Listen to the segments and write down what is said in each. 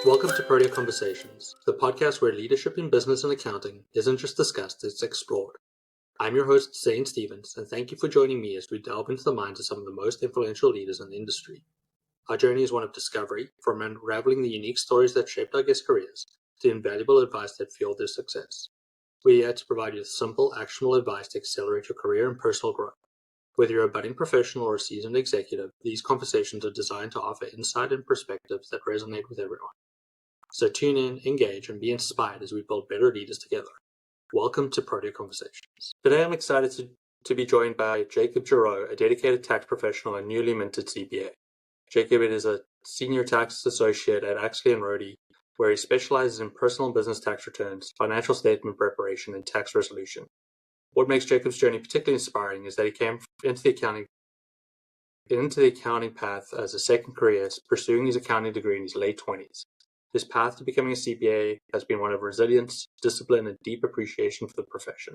Welcome to Protea Conversations, the podcast where leadership in business and accounting isn't just discussed, it's explored. I'm your host, Zane Stevens, and thank you for joining me as we delve into the minds of some of the most influential leaders in the industry. Our journey is one of discovery, from unraveling the unique stories that shaped our guests' careers to invaluable advice that fueled their success. We're here to provide you with simple, actionable advice to accelerate your career and personal growth. Whether you're a budding professional or a seasoned executive, these conversations are designed to offer insight and perspectives that resonate with everyone. So tune in, engage, and be inspired as we build better leaders together. Welcome to Protea Conversations. Today I'm excited to be joined by Jacob Giroux, a dedicated tax professional and newly minted CPA. Jacob is a senior tax associate at Axley and Rodey, where he specializes in personal and business tax returns, financial statement preparation, and tax resolution. What makes Jacob's journey particularly inspiring is that he came into the accounting path as a second career, pursuing his accounting degree in his late 20s. His path to becoming a CPA has been one of resilience, discipline, and deep appreciation for the profession.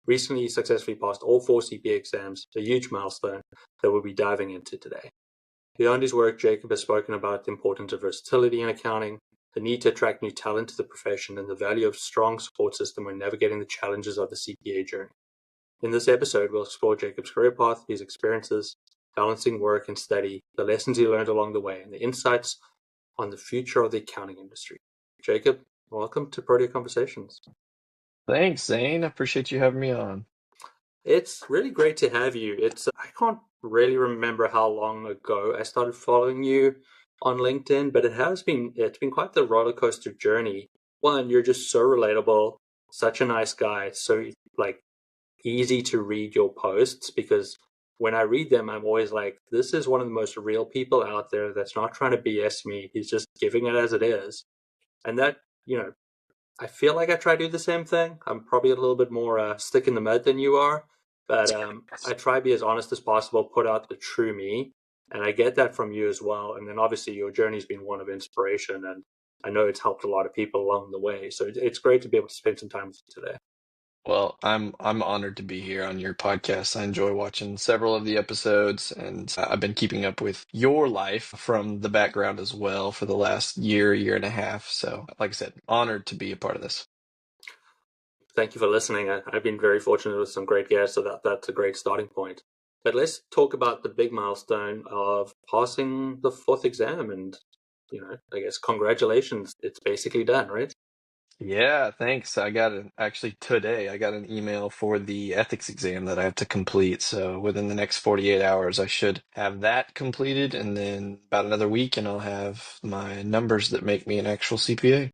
Recently, he successfully passed all 4 CPA exams, a huge milestone that we'll be diving into today. Beyond his work, Jacob has spoken about the importance of versatility in accounting, the need to attract new talent to the profession, and the value of a strong support system when navigating the challenges of the CPA journey. In this episode, we'll explore Jacob's career path, his experiences, balancing work and study, the lessons he learned along the way, and the insights on the future of the accounting industry. Jacob, welcome to Protea Conversations. Thanks, Zane. I appreciate you having me on. It's really great to have you. I can't really remember how long ago I started following you on LinkedIn, but it's been quite the roller coaster journey. One, you're just so relatable, such a nice guy, so easy to read your posts, because when I read them, I'm always like, this is one of the most real people out there that's not trying to BS me. He's just giving it as it is. And that, I feel like I try to do the same thing. I'm probably a little bit more stick in the mud than you are, but I try to be as honest as possible, put out the true me. And I get that from you as well. And then obviously your journey's been one of inspiration, and I know it's helped a lot of people along the way. So it's great to be able to spend some time with you today. Well, I'm honored to be here on your podcast. I enjoy watching several of the episodes, and I've been keeping up with your life from the background as well for the last year and a half. So, like I said, honored to be a part of this. Thank you for listening. I've been very fortunate with some great guests, so that's a great starting point. But let's talk about the big milestone of passing the 4th exam, and I guess congratulations. It's basically done, right? Yeah, thanks. Actually today, I got an email for the ethics exam that I have to complete. So within the next 48 hours, I should have that completed. And then about another week, and I'll have my numbers that make me an actual CPA.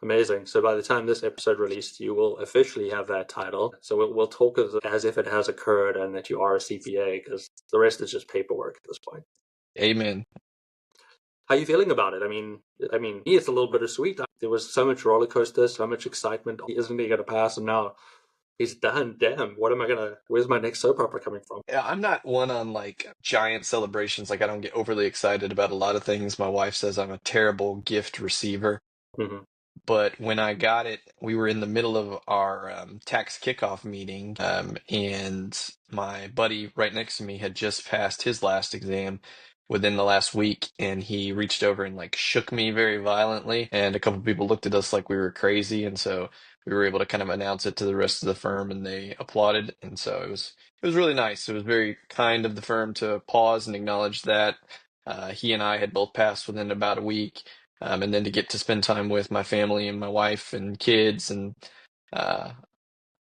Amazing. So by the time this episode released, you will officially have that title. So we'll talk as if it has occurred and that you are a CPA, because the rest is just paperwork at this point. Amen. How are you feeling about it? I mean, me, it's a little bittersweet. There was so much roller coaster, so much excitement. Isn't he going to pass? And now he's done. Damn, where's my next soap opera coming from? Yeah, I'm not one on like giant celebrations. Like I don't get overly excited about a lot of things. My wife says I'm a terrible gift receiver. Mm-hmm. But when I got it, we were in the middle of our tax kickoff meeting, and my buddy right next to me had just passed his last exam within the last week, and he reached over and like shook me very violently, and a couple people looked at us like we were crazy, and so we were able to kind of announce it to the rest of the firm, and they applauded, and so it was really nice. It was very kind of the firm to pause and acknowledge that he and I had both passed within about a week. And then to get to spend time with my family and my wife and kids, and uh,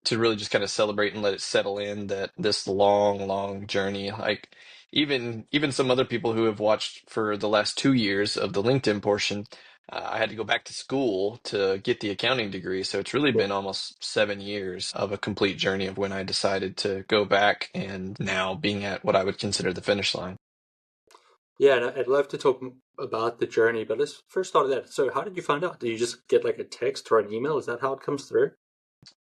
to really just kind of celebrate and let it settle in that this long journey. Like even some other people who have watched for the last 2 years of the LinkedIn portion, I had to go back to school to get the accounting degree. So it's really been almost 7 years of a complete journey of when I decided to go back and now being at what I would consider the finish line. Yeah, and I'd love to talk about the journey, but let's first start with that. So how did you find out? Did you just get like a text or an email? Is that how it comes through?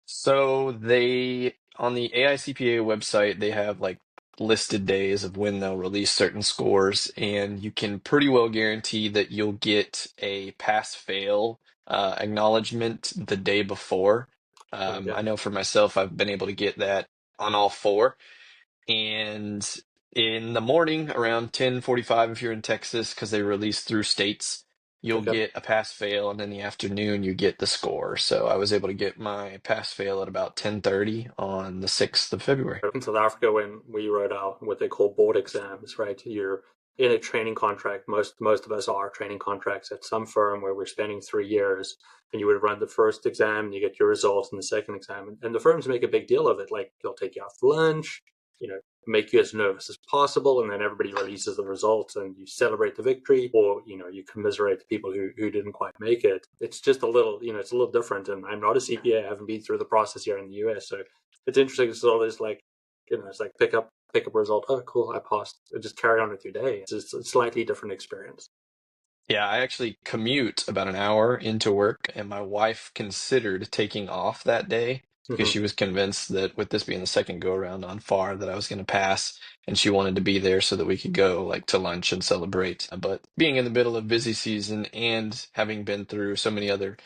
So on the AICPA website, they have like listed days of when they'll release certain scores, and you can pretty well guarantee that you'll get a pass fail acknowledgement the day before. Okay. I know for myself, I've been able to get that on all 4. And in the morning around 10:45, if you're in Texas, because they release through states, you'll Okay. get a pass fail, and in the afternoon you get the score. So I was able to get my pass fail at about 10:30 on the 6th of February. In South Africa, when we wrote out what they call board exams, right? You're in a training contract. Most of us are training contracts at some firm where we're spending 3 years, and you would run the first exam, and you get your results in the second exam, and the firms make a big deal of it. Like they'll take you out for lunch, make you as nervous as possible, and then everybody releases the results, and you celebrate the victory, or you commiserate the people who didn't quite make it. It's just a little, it's a little different. And I'm not a CPA. I haven't been through the process here in the US, so it's interesting to see all this like it's like pick up a result. Oh, cool, I passed. And just carry on with your day. It's just a slightly different experience. Yeah, I actually commute about an hour into work, and my wife considered taking off that day because Mm-hmm. she was convinced that with this being the second go around on FAR that I was going to pass, and she wanted to be there so that we could go like to lunch and celebrate. But being in the middle of busy season and having been through so many other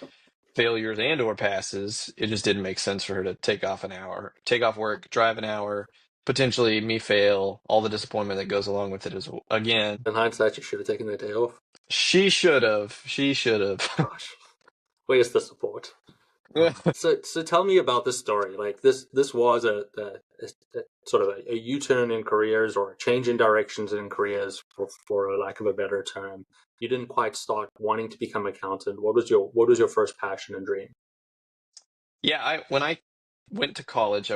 failures and or passes, it just didn't make sense for her to take off an hour, take off work, drive an hour, potentially me fail, all the disappointment that goes along with it as again. In hindsight, you should have taken the day off. She should have. She should have. Gosh, where's the support? So tell me about this story. Like this was a sort of a U-turn in careers, or a change in directions in careers, for a lack of a better term. You didn't quite start wanting to become an accountant. What was your first passion and dream? Yeah, when I I went to college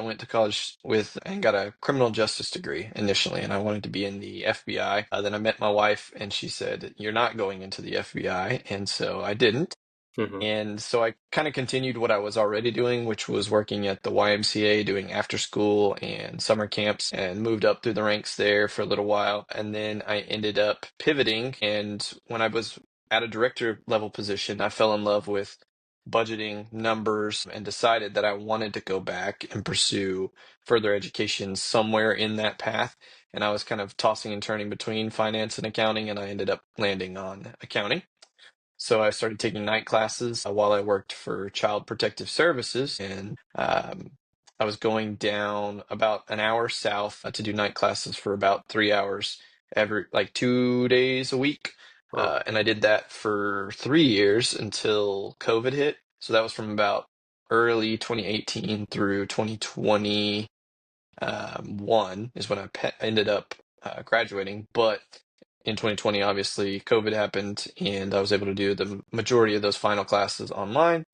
with and got a criminal justice degree initially, and I wanted to be in the FBI. Then I met my wife, and she said, "You're not going into the FBI," and so I didn't. Mm-hmm. And so I kind of continued what I was already doing, which was working at the YMCA, doing after school and summer camps, and moved up through the ranks there for a little while. And then I ended up pivoting. And when I was at a director level position, I fell in love with budgeting numbers and decided that I wanted to go back and pursue further education somewhere in that path. And I was kind of tossing and turning between finance and accounting, and I ended up landing on accounting. So I started taking night classes while I worked for Child Protective Services, and I was going down about an hour south to do night classes for about 3 hours every, like 2 days a week. Wow. And I did that for 3 years until COVID hit. So that was from about early 2018 through 2020 one is when ended up graduating. But in 2020, obviously, COVID happened, and I was able to do the majority of those final classes online.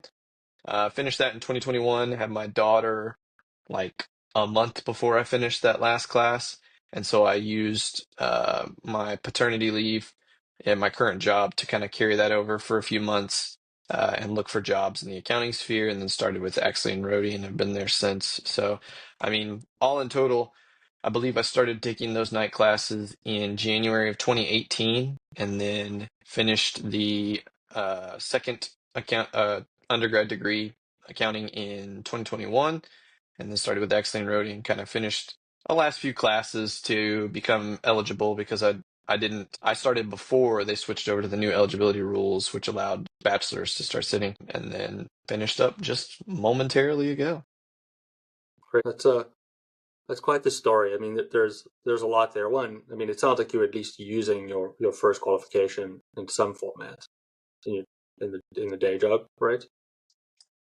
Finished that in 2021, had my daughter like a month before I finished that last class. And so I used my paternity leave and my current job to kind of carry that over for a few months and look for jobs in the accounting sphere, and then started with Axley and Rodey and have been there since. So, I mean, all in total, I believe I started taking those night classes in January of 2018, and then finished the second undergrad degree accounting in 2021, and then started with Axley and Rodey and kind of finished the last few classes to become eligible because I started before they switched over to the new eligibility rules, which allowed bachelors to start sitting, and then finished up just momentarily ago. Great. That's quite the story. I mean, there's a lot there. One, I mean, it sounds like you're at least using your first qualification in some format in your in the day job, right?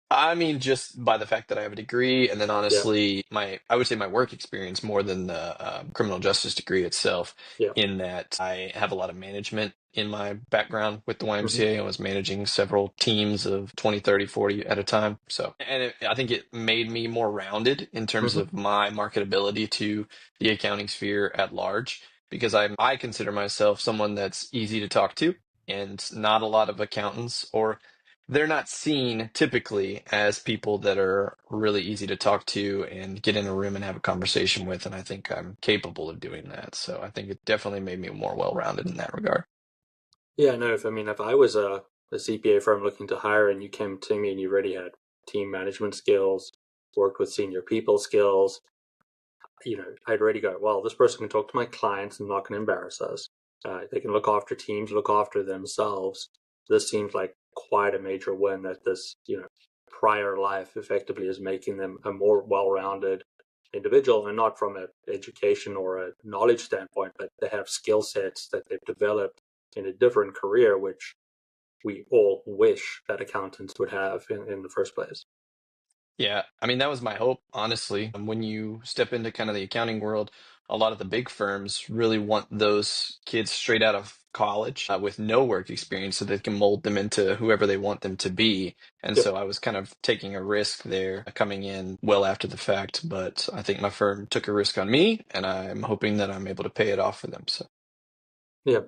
I mean, just by the fact that I have a degree, and then Yeah. honestly, I would say my work experience more than the criminal justice degree itself, Yeah. in that I have a lot of management in my background with the Mm-hmm. YMCA. I was managing several teams of 20, 30, 40 at a time. So, and I think it made me more rounded in terms Mm-hmm. of my marketability to the accounting sphere at large, because I consider myself someone that's easy to talk to, and not a lot of accountants, or they're not seen typically as people that are really easy to talk to and get in a room and have a conversation with. And I think I'm capable of doing that. So I think it definitely made me more well-rounded in that regard. Yeah. No. If I was a CPA firm looking to hire, and you came to me and you already had team management skills, worked with senior people skills, I'd already go, well, this person can talk to my clients and not going to embarrass us. They can look after teams, look after themselves. This seems like quite a major win, that this, prior life effectively is making them a more well-rounded individual, and not from an education or a knowledge standpoint, but they have skill sets that they've developed in a different career, which we all wish that accountants would have in the first place. Yeah, I mean, that was my hope, honestly. When you step into kind of the accounting world, a lot of the big firms really want those kids straight out of college with no work experience so they can mold them into whoever they want them to be. And Yep. so I was kind of taking a risk there coming in well after the fact, but I think my firm took a risk on me, and I'm hoping that I'm able to pay it off for them. So Yeah.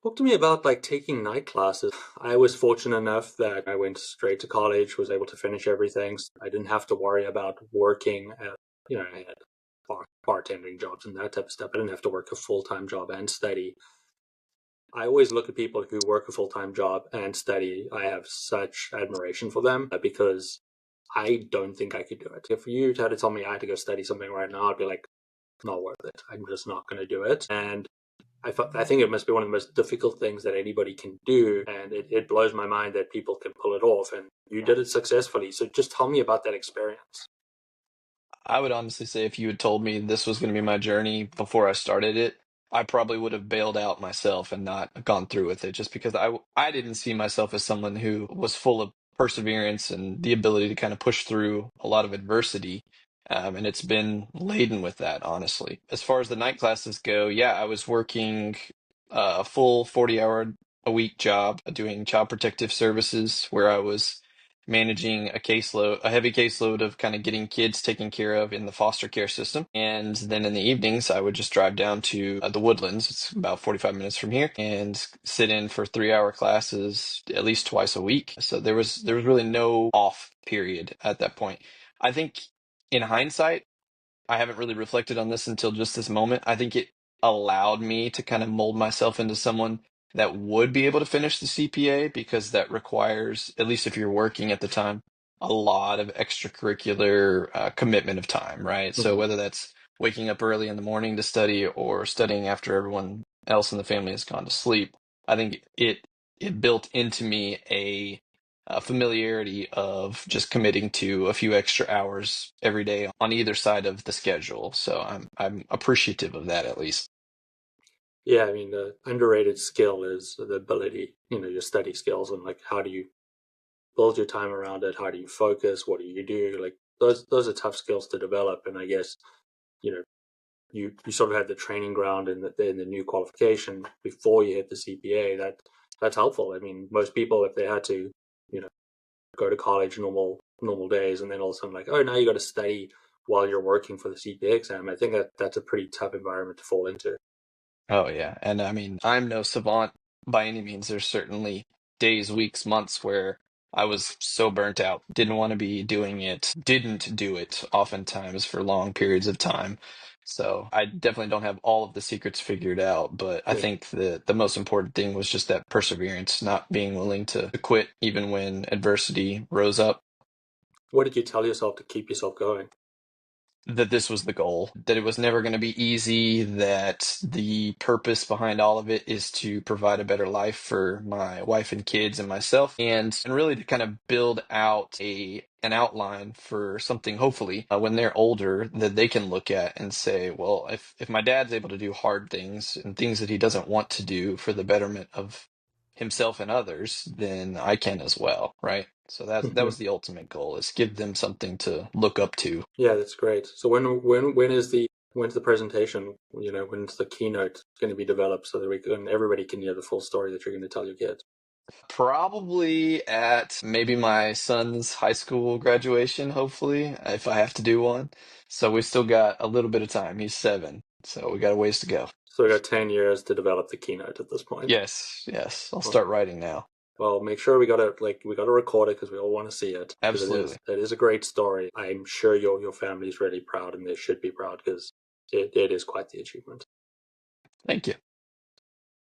Talk to me about like taking night classes. I was fortunate enough that I went straight to college, was able to finish everything. So I didn't have to worry about working at, I had bartending jobs and that type of stuff. I didn't have to work a full-time job and study. I always look at people who work a full-time job and study. I have such admiration for them because I don't think I could do it. If you had to tell me I had to go study something right now, I'd be like, not worth it. I'm just not going to do it. And I think it must be one of the most difficult things that anybody can do. And it blows my mind that people can pull it off. And you did it successfully. So just tell me about that experience. I would honestly say if you had told me this was going to be my journey before I started it, I probably would have bailed out myself and not gone through with it just because I didn't see myself as someone who was full of perseverance and the ability to kind of push through a lot of adversity. And it's been laden with that, honestly. As far as the night classes go, yeah, I was working a full 40-hour a week job doing child protective services where I was managing a heavy caseload of kind of getting kids taken care of in the foster care system. And then in the evenings, I would just drive down to the Woodlands. It's about 45 minutes from here, and sit in for 3-hour classes at least twice a week. So there was really no off period at that point. I think in hindsight, I haven't really reflected on this until just this moment. I think it allowed me to kind of mold myself into someone that would be able to finish the CPA because that requires, at least if you're working at the time, a lot of extracurricular commitment of time, right? So Mm-hmm. whether that's waking up early in the morning to study or studying after everyone else in the family has gone to sleep, I think it built into me a familiarity of just committing to a few extra hours every day on either side of the schedule. So I'm appreciative of that at least. Yeah, I mean, the underrated skill is the ability, your study skills and like how do you build your time around it? How do you focus? What do you do? Like those are tough skills to develop. And I guess, you know, you sort of had the training ground in the new qualification before you hit the CPA. That's helpful. I mean, most people if they had to, you know, go to college normal days and then all of a sudden like, oh, now you got to study while you're working for the CPA exam. I think that's a pretty tough environment to fall into. Oh yeah. And I mean, I'm no savant by any means. There's certainly days, weeks, months where I was so burnt out, didn't want to be doing it, didn't do it oftentimes for long periods of time. So I definitely don't have all of the secrets figured out, but I Yeah. think the most important thing was just that perseverance, not being willing to quit even when adversity rose up. What did you tell yourself to keep yourself going? That this was the goal, that it was never going to be easy, that the purpose behind all of it is to provide a better life for my wife and kids and myself, and really to kind of build out an outline for something hopefully when they're older that they can look at and say, well, if my dad's able to do hard things and things that he doesn't want to do for the betterment of himself and others, then I can as well, right? So that was the ultimate goal, is give them something to look up to. Yeah, that's great. So when's the presentation? When's the keynote going to be developed so that everybody can hear the full story that you're going to tell your kids? Probably at maybe my son's high school graduation, hopefully, if I have to do one. So we still got a little bit of time. He's 7, so we got a ways to go. So we got 10 years to develop the keynote at this point. Yes, yes. I'll Well, start writing now. well, make sure we gotta record it because we all want to see it because Absolutely. it is a great story. I'm sure your family is really proud and they should be proud because it is quite the achievement. Thank you.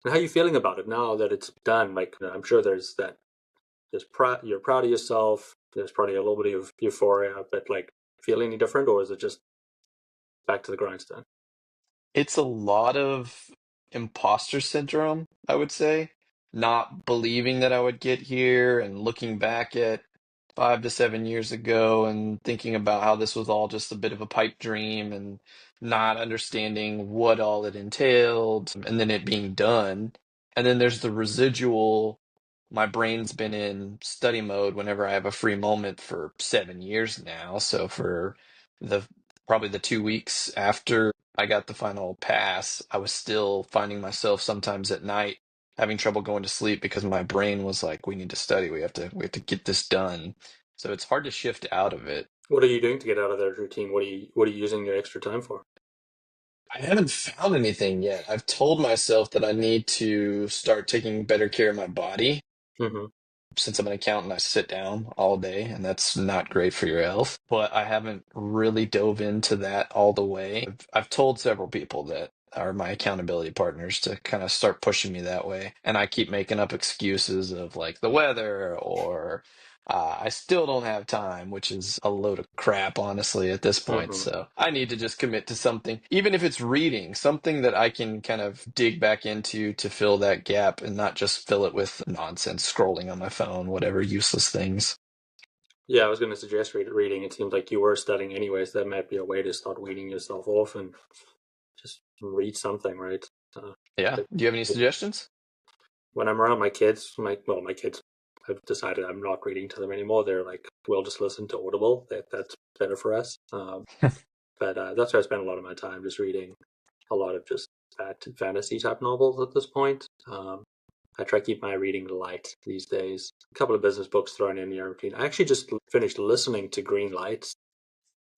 And how are you feeling about it now that it's done? Like I'm sure you're proud of yourself. There's probably a little bit of euphoria, but like feel any different, or is it just back to the grindstone? It's a lot of imposter syndrome, I would say. Not believing that I would get here and looking back at 5 to 7 years ago and thinking about how this was all just a bit of a pipe dream and not understanding what all it entailed and then it being done. And then there's the residual my brain's been in study mode whenever I have a free moment for 7 years now. So for the probably the 2 weeks after I got the final pass, I was still finding myself sometimes at night having trouble going to sleep because my brain was like, we need to study, we have to get this done. So it's hard to shift out of it. What are you doing to get out of that routine? What are you using your extra time for? I haven't found anything yet. I've told myself that I need to start taking better care of my body. Hmm. Since I'm an accountant, I sit down all day, and that's not great for your health. But I haven't really dove into that all the way. I've told several people that are my accountability partners to kind of start pushing me that way. And I keep making up excuses of like the weather or I still don't have time, which is a load of crap, honestly, at this point. Hmm. So I need to just commit to something, even if it's reading, something that I can kind of dig back into to fill that gap and not just fill it with nonsense, scrolling on my phone, whatever useless things. Yeah, I was going to suggest reading. It seems like you were studying anyways. That might be a way to start weaning yourself off and just read something, right? Uh, Yeah. like, Do you have any suggestions? when I'm around my kids, my kids have decided I'm not reading to them anymore. They're like, we'll just listen to Audible. That's better for us. But that's where I spend a lot of my time, just reading a lot of just fantasy type novels at this point. I try to keep my reading light these days. A couple of business books thrown in your routine. I actually just finished listening to Green Lights,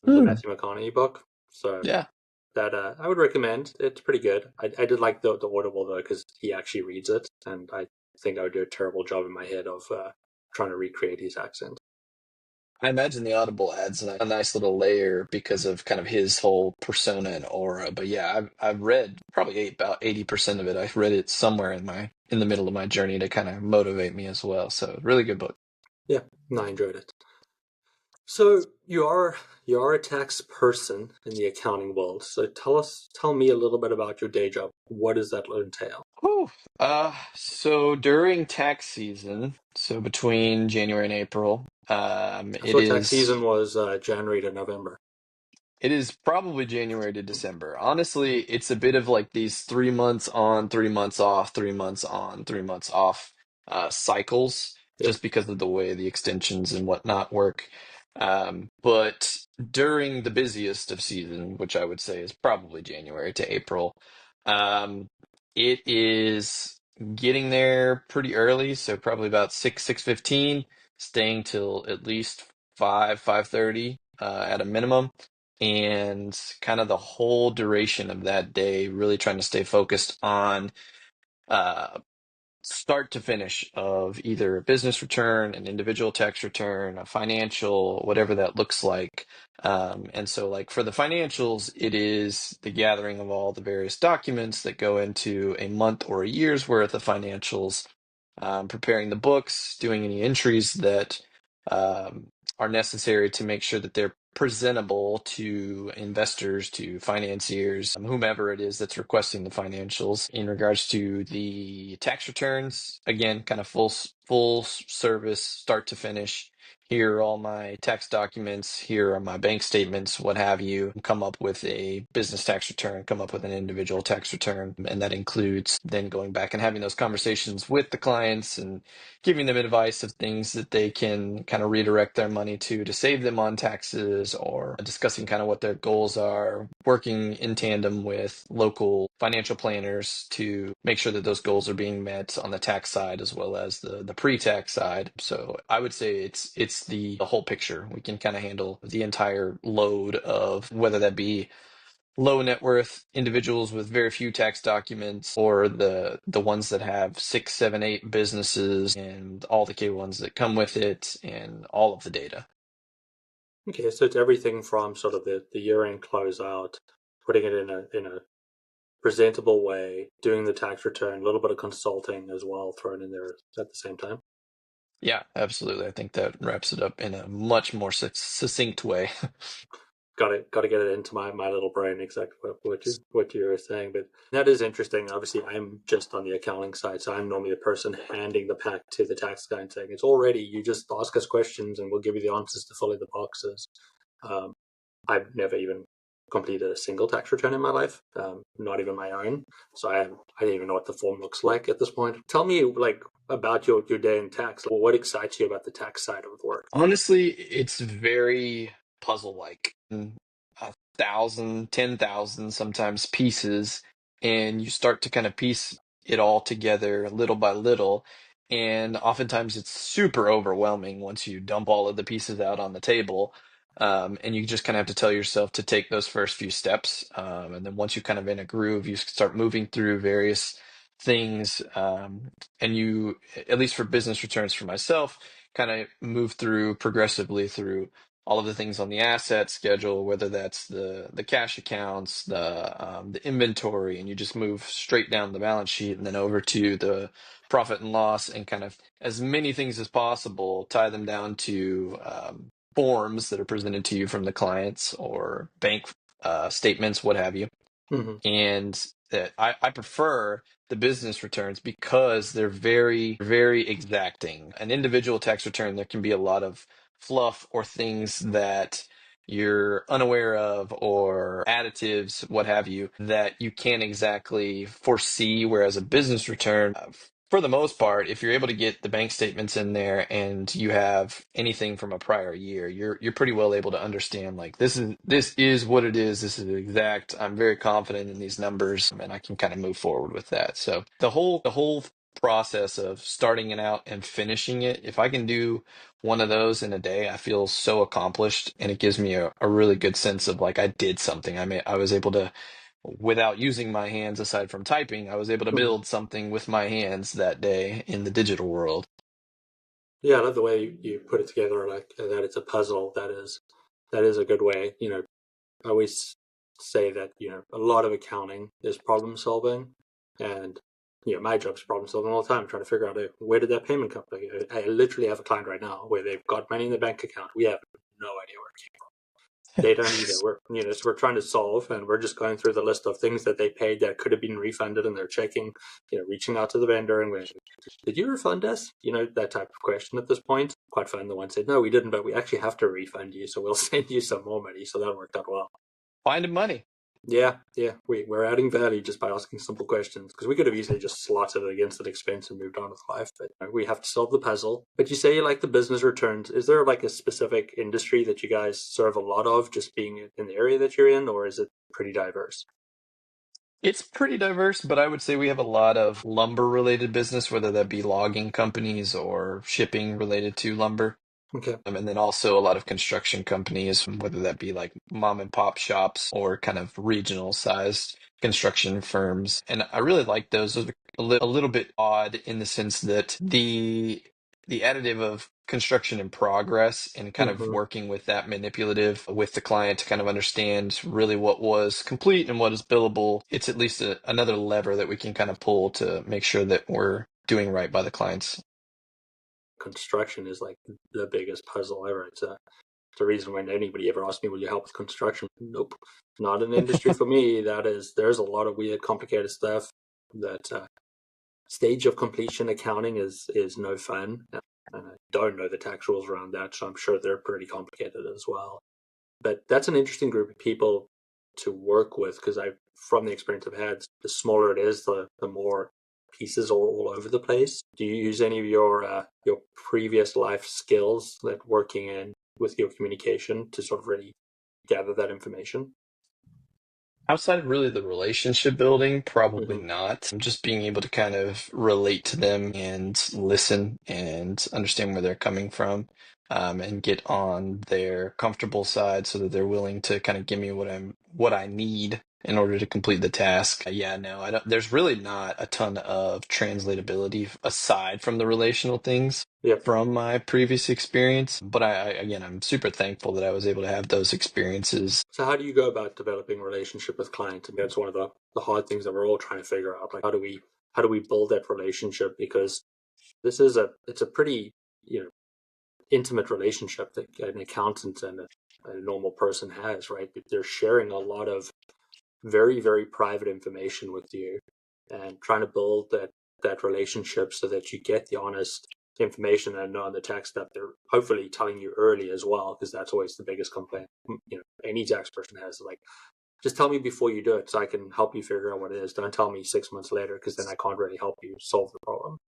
the Hmm. Matthew McConaughey book. So Yeah. that I would recommend. It's pretty good. I did like the Audible though because he actually reads it, and I think I would do a terrible job in my head of trying to recreate his accent. I imagine the Audible adds a nice little layer because of kind of his whole persona and aura. But yeah, I've read probably about 80% of it. I've read it somewhere in the middle of my journey to kind of motivate me as well. So really good book. Yeah, no, I enjoyed it. So you are a tax person in the accounting world. So tell me a little bit about your day job. What does that entail? Whew. So during tax season, so between January and April, I thought tax season was January to November. it is probably January to December. Honestly, it's a bit of like these 3 months on, 3 months off, 3 months on, 3 months off cycles, Yep. just because of the way the extensions and whatnot work. But during the busiest of season, which I would say is probably January to April, um, it is getting there pretty early, so probably about 6:15, staying till at least 5:30 at a minimum, and kind of the whole duration of that day, really trying to stay focused on uh, start to finish of either a business return, an individual tax return, a financial, whatever that looks like. And so, like for the financials, it is the gathering of all the various documents that go into a month or a year's worth of financials, preparing the books, doing any entries that um, are necessary to make sure that they're presentable to investors, to financiers, whomever it is that's requesting the financials. In regards to the tax returns, again, kind of full service, start to finish. Here are all my tax documents. Here are my bank statements, what have you. Come up with a business tax return, come up with an individual tax return. And that includes then going back and having those conversations with the clients and giving them advice of things that they can kind of redirect their money to save them on taxes, or discussing kind of what their goals are, working in tandem with local financial planners to make sure that those goals are being met on the tax side as well as the pre-tax side. So I would say it's the whole picture. We can kind of handle the entire load of whether that be low net worth individuals with very few tax documents, or the ones that have six, seven, eight businesses and all the K ones that come with it and all of the data. Okay, so it's everything from sort of the year-end closeout, putting it in a presentable way, doing the tax return, a little bit of consulting as well thrown in there at the same time. Yeah, absolutely. I think that wraps it up in a much more succinct way. Got to get it into my little brain exactly what you were saying. But that is interesting. Obviously, I'm just on the accounting side, so I'm normally the person handing the pack to the tax guy and saying it's all ready. You just ask us questions, and we'll give you the answers to fill in the boxes. Um, I've never even completed a single tax return in my life, not even my own. So I didn't even know what the form looks like at this point. Tell me like about your day in tax. What excites you about the tax side of work? Honestly, it's very puzzle-like. 1,000, 10,000, sometimes pieces, and you start to kind of piece it all together little by little. And oftentimes it's super overwhelming once you dump all of the pieces out on the table. And you just kind of have to tell yourself to take those first few steps. And then once you're kind of in a groove, you start moving through various things. And you, at least for business returns for myself, kind of move through progressively through all of the things on the asset schedule, whether that's the cash accounts, the inventory, and you just move straight down the balance sheet and then over to the profit and loss, and kind of as many things as possible tie them down to forms that are presented to you from the clients or bank statements, what have you. Mm-hmm. And that I prefer the business returns because they're very, very exacting. An individual tax return, there can be a lot of fluff or things that you're unaware of or additives, what have you, that you can't exactly foresee. Whereas a business return, for the most part, if you're able to get the bank statements in there and you have anything from a prior year, you're pretty well able to understand like this is what it is. This is exact. I'm very confident in these numbers, and I can kind of move forward with that. So the whole process of starting it out and finishing it, if I can do one of those in a day, I feel so accomplished, and it gives me a really good sense of like I did something. I was able to, without using my hands aside from typing, I was able to Mm-hmm. build something with my hands that day in the digital world. Yeah, I love the way you put it together, like that it's a puzzle. That is a good way. I always say that, a lot of accounting is problem solving, and my job's problem solving all the time, trying to figure out where did that payment come from. I literally have a client right now where they've got money in the bank account. We have no idea where it came from. They don't either. So we're trying to solve, and we're just going through the list of things that they paid that could have been refunded, and they're checking, reaching out to the vendor and going, "Did you refund us?" That type of question at this point. Quite fun. The one said, "No, we didn't, but we actually have to refund you, so we'll send you some more money." So that worked out well. Finding money. Yeah, yeah. We're adding value just by asking simple questions, because we could have easily just slotted it against that expense and moved on with life. But we have to solve the puzzle. But you say you like the business returns. Is there like a specific industry that you guys serve a lot of, just being in the area that you're in, or is it pretty diverse? It's pretty diverse, but I would say we have a lot of lumber related business, whether that be logging companies or shipping related to lumber. Okay. And then also a lot of construction companies, whether that be like mom and pop shops or kind of regional sized construction firms. And I really like those. Those are a little bit odd in the sense that the additive of construction in progress and kind of Mm-hmm. working with that manipulative with the client to kind of understand really what was complete and what is billable. It's at least another lever that we can kind of pull to make sure that we're doing right by the clients. Construction is like the biggest puzzle ever. It's the reason when anybody ever asks me, "Will you help with construction?" Nope, not an industry for me. There's a lot of weird, complicated stuff that stage of completion accounting is no fun. And I don't know the tax rules around that, so I'm sure they're pretty complicated as well. But that's an interesting group of people to work with, because from the experience I've had, the smaller it is, the more pieces are all over the place. Do you use any of your previous life skills that working in with your communication to sort of really gather that information? Outside of really the relationship building, probably Mm-hmm. not. Just being able to kind of relate to them and listen and understand where they're coming from, and get on their comfortable side so that they're willing to kind of give me what I need in order to complete the task. Yeah, no, I don't. There's really not a ton of translatability aside from the relational things Yep. from my previous experience. But again, I'm super thankful that I was able to have those experiences. So how do you go about developing a relationship with clients? And that's one of the hard things that we're all trying to figure out. Like how do we build that relationship? Because it's a pretty, intimate relationship that an accountant and a normal person has, right? They're sharing a lot of very, very private information with you, and trying to build that relationship so that you get the honest information and on the tax that they're hopefully telling you early as well, because that's always the biggest complaint any tax person has, like, Just tell me before you do it so I can help you figure out what it is. Don't tell me 6 months later, because then I can't really help you solve the problem.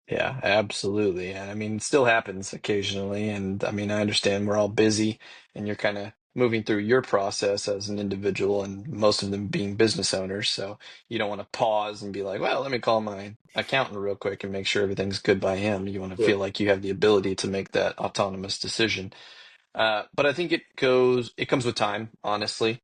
Yeah, absolutely. And I mean, it still happens occasionally. And I mean, I understand we're all busy and you're kind of moving through your process as an individual, and most of them being business owners. So you don't want to pause and be like, well, let me call my accountant real quick and make sure everything's good by him. You want to Yeah. feel like you have the ability to make that autonomous decision. But I think it comes with time, honestly.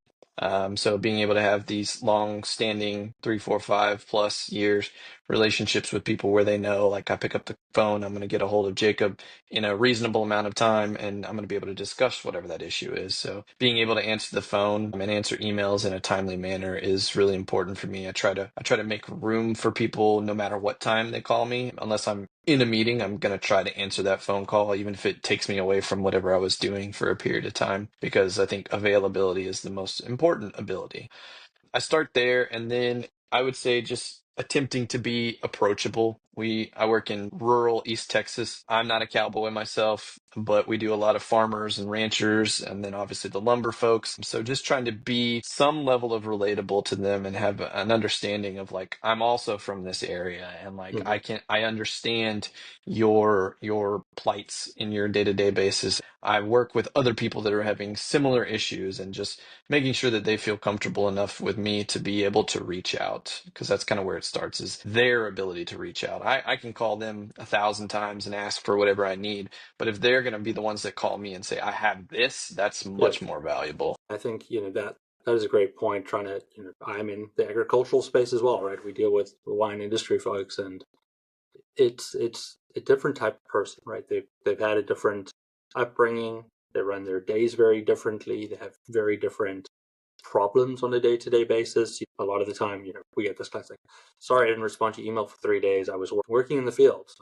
So being able to have these long-standing 3, 4, 5+ years relationships with people where they know, like I pick up the phone, I'm going to get a hold of Jacob in a reasonable amount of time, and I'm going to be able to discuss whatever that issue is. So being able to answer the phone and answer emails in a timely manner is really important for me. I try to make room for people no matter what time they call me. Unless I'm in a meeting, I'm going to try to answer that phone call, even if it takes me away from whatever I was doing for a period of time, because I think availability is the most important ability. I start there, and then I would say just attempting to be approachable. I work in rural East Texas. I'm not a cowboy myself, but we do a lot of farmers and ranchers, and then obviously the lumber folks. So just trying to be some level of relatable to them and have an understanding of, like, I'm also from this area, and like Mm-hmm. I understand your plights in your day-to-day basis. I work with other people that are having similar issues, and just making sure that they feel comfortable enough with me to be able to reach out, because that's kind of where it starts, is their ability to reach out. I can call them 1,000 times and ask for whatever I need, but if they're going to be the ones that call me and say, I have this, that's Yeah. much more valuable. I think that is a great point. Trying to, I'm in the agricultural space as well, right? We deal with wine industry folks, and it's a different type of person, right? They've had a different upbringing. They run their days very differently. They have very different problems on a day-to-day basis. A lot of the time, we get this classic, sorry, I didn't respond to your email for 3 days. I was working in the fields.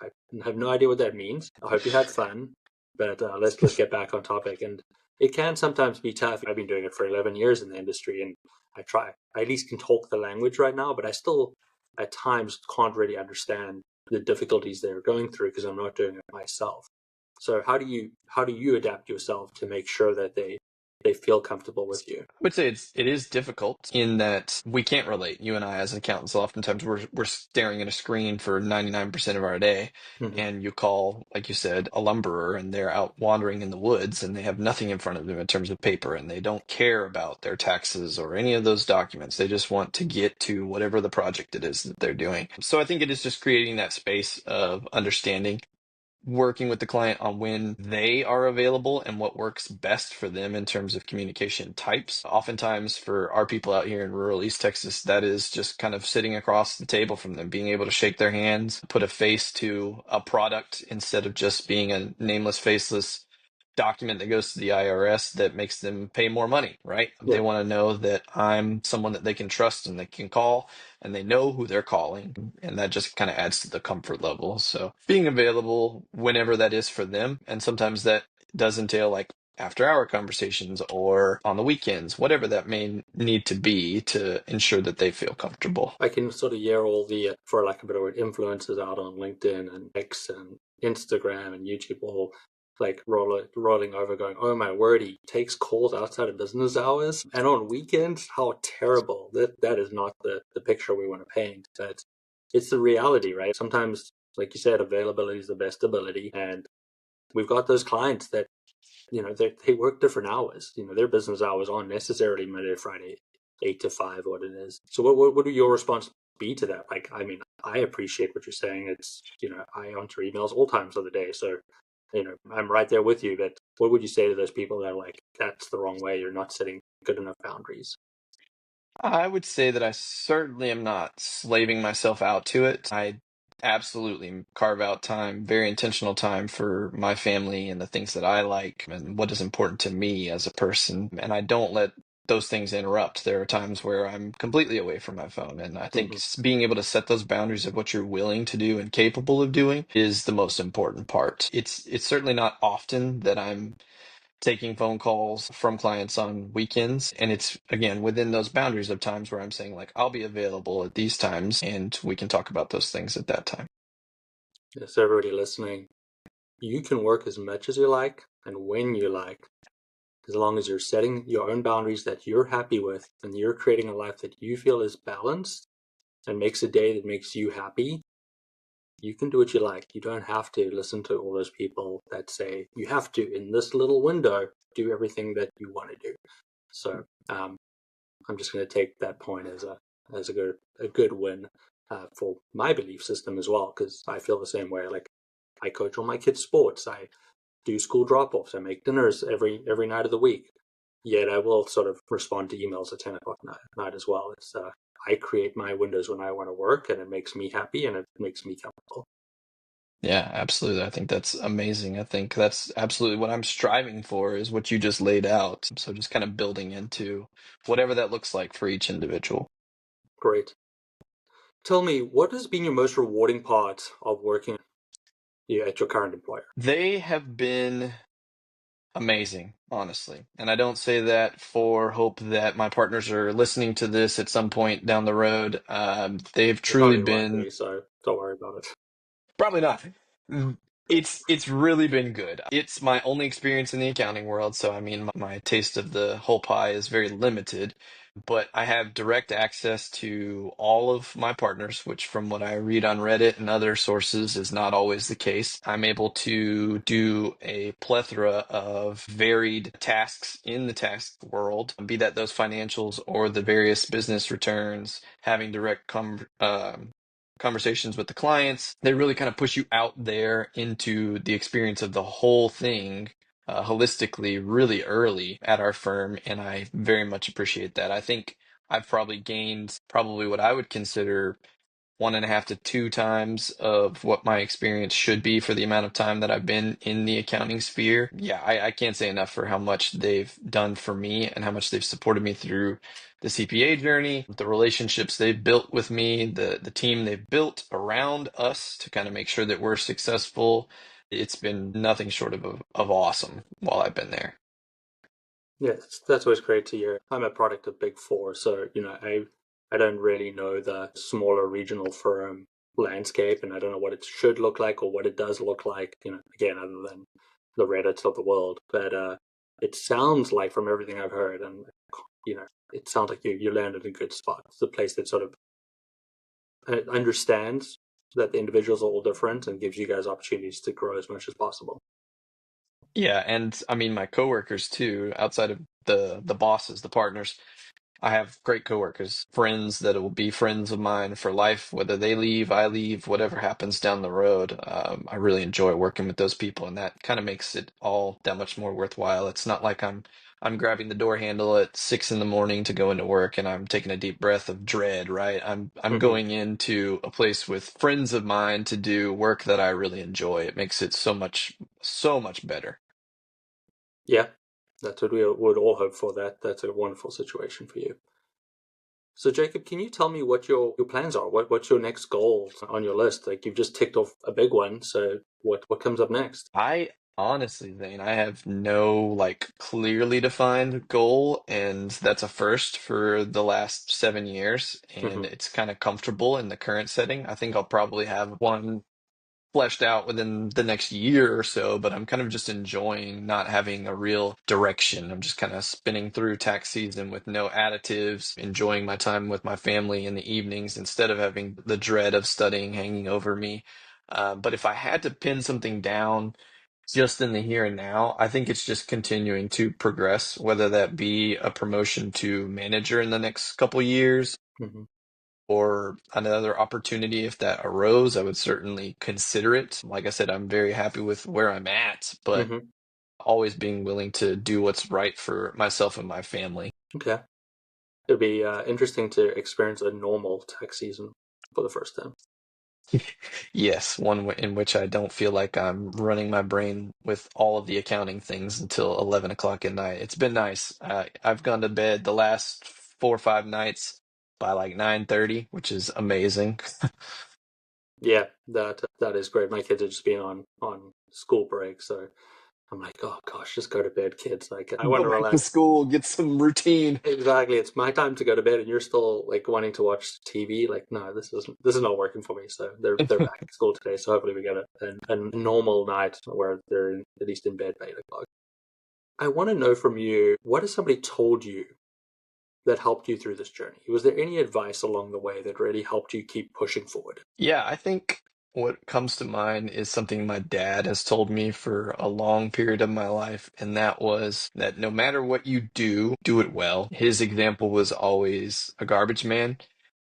I have no idea what that means. I hope you had fun, but let's get back on topic. And it can sometimes be tough. I've been doing it for 11 years in the industry, and I at least can talk the language right now, but I still at times can't really understand the difficulties they're going through because I'm not doing it myself. So how do you adapt yourself to make sure that they feel comfortable with you? I would say it is difficult in that we can't relate. You and I, as accountants, so oftentimes we're staring at a screen for 99% of our day, Mm-hmm. and you call, like you said, a lumberer, and they're out wandering in the woods, and they have nothing in front of them in terms of paper, and they don't care about their taxes or any of those documents. They just want to get to whatever the project it is that they're doing. So I think it is just creating that space of understanding, working with the client on when they are available and what works best for them in terms of communication types. Oftentimes, for our people out here in rural East Texas, that is just kind of sitting across the table from them, being able to shake their hands, put a face to a product instead of just being a nameless, faceless document that goes to the IRS that makes them pay more money, right? Yeah, They want to know that I'm someone that they can trust and they can call, and they know who they're calling, and that just kind of adds to the comfort level. So being available whenever that is for them, and sometimes that does entail like after hour conversations or on the weekends, whatever that may need to be to ensure that they feel comfortable. I can sort of hear all the, for lack of a better word, influencers out on LinkedIn and X and Instagram and YouTube all like rolling over going, oh my word, he takes calls outside of business hours and on weekends. How terrible. That is not the picture we want to paint, but it's the reality, right? Sometimes, like you said, availability is the best ability. And we've got those clients that, they work different hours. Their business hours aren't necessarily Monday to Friday, 8 to 5, what it is. So what would your response be to that? Like, I mean, I appreciate what you're saying. It's, I answer emails all times of the day. So, I'm right there with you. But what would you say to those people that are like, that's the wrong way? You're not setting good enough boundaries. I would say that I certainly am not slaving myself out to it. I absolutely carve out time, very intentional time for my family and the things that I like and what is important to me as a person. And I don't let those things interrupt. There are times where I'm completely away from my phone. And I think Mm-hmm. being able to set those boundaries of what you're willing to do and capable of doing is the most important part. It's certainly not often that I'm taking phone calls from clients on weekends. And it's, again, within those boundaries of times where I'm saying, like, I'll be available at these times and we can talk about those things at that time. Yes, everybody listening, you can work as much as you like and when you like. As long as you're setting your own boundaries that you're happy with and you're creating a life that you feel is balanced and makes a day that makes you happy, you can do what you like. You don't have to listen to all those people that say you have to, in this little window, do everything that you want to do. So I'm just going to take that point as a good win for my belief system as well, because I feel the same way. Like, I coach all my kids' sports. I do school drop-offs. I make dinners every night of the week. Yet I will sort of respond to emails at 10 o'clock at night as well. It's I create my windows when I want to work, and it makes me happy and it makes me comfortable. Yeah, absolutely. I think that's amazing. I think that's absolutely what I'm striving for is what you just laid out. So just kind of building into whatever that looks like for each individual. Great. Tell me, what has been your most rewarding part of working at your current employer? They have been amazing, honestly. And I don't say that for hope that my partners are listening to this at some point down the road. They've You're truly probably right, been. so don't worry about it. Probably not. It's really been good. It's my only experience in the accounting world, so I mean my taste of the whole pie is very limited, but I have direct access to all of my partners, which from what I read on Reddit and other sources is not always the case. I'm able to do a plethora of varied tasks in the task world, be that those financials or the various business returns, having direct conversations with the clients. They really kind of push you out there into the experience of the whole thing holistically really early at our firm, and I very much appreciate that. I think I've probably gained probably what I would consider 1.5 to 2 times of what my experience should be for the amount of time that I've been in the accounting sphere. Yeah, I can't say enough for how much they've done for me and how much they've supported me through the CPA journey, the relationships they've built with me, the team they've built around us to kind of make sure that we're successful. It's been nothing short of awesome while I've been there. Yeah, that's always great to hear. I'm a product of Big Four, so I don't really know the smaller regional firm landscape, and I don't know what it should look like or what it does look like. Again, other than the Reddits of the world, but it sounds like from everything I've heard, and it sounds like you landed in a good spot. It's a place that sort of understands that the individuals are all different and gives you guys opportunities to grow as much as possible. Yeah, and I mean my coworkers too, outside of the bosses, the partners. I have great coworkers, friends that will be friends of mine for life, whether they leave, I leave, whatever happens down the road. I really enjoy working with those people, and that kind of makes it all that much more worthwhile. It's not like I'm grabbing the door handle at 6 in the morning to go into work and I'm taking a deep breath of dread, right? I'm Hmm. going into a place with friends of mine to do work that I really enjoy. It makes it so much better. Yeah, that's what we would all hope for. That's a wonderful situation for you. So, Jacob, can you tell me what your plans are? What's your next goal on your list? Like, you've just ticked off a big one, so what comes up next? I honestly, Zane, I have no like clearly defined goal, and that's a first for the last 7 years, and Hmm. it's kind of comfortable in the current setting. I think I'll probably have one fleshed out within the next year or so, but I'm kind of just enjoying not having a real direction. I'm just kind of spinning through tax season with no additives, enjoying my time with my family in the evenings instead of having the dread of studying hanging over me. But if I had to pin something down just in the here and now, I think it's just continuing to progress, whether that be a promotion to manager in the next couple years Hmm. or another opportunity if that arose, I would certainly consider it. Like I said, I'm very happy with where I'm at, but Hmm. always being willing to do what's right for myself and my family. Okay. It'd be interesting to experience a normal tax season for the first time. Yes, one in which I don't feel like I'm running my brain with all of the accounting things until 11 o'clock at night. It's been nice. I've gone to bed the last 4 or 5 nights by like 9:30, which is amazing. Yeah, that is great. My kids are just being on school break, so I'm like, oh gosh, just go to bed, kids. Like, I want Go to back to relax. school, get some routine. Exactly, it's my time to go to bed, and you're still like wanting to watch TV. Like, no, this is not working for me. So they're back at school today. So hopefully we get a normal night where they're at least in bed by 8 o'clock. I want to know from you, what has somebody told you that helped you through this journey? Was there any advice along the way that really helped you keep pushing forward? Yeah, I think what comes to mind is something my dad has told me for a long period of my life, and that was that no matter what you do, do it well. His example was always a garbage man.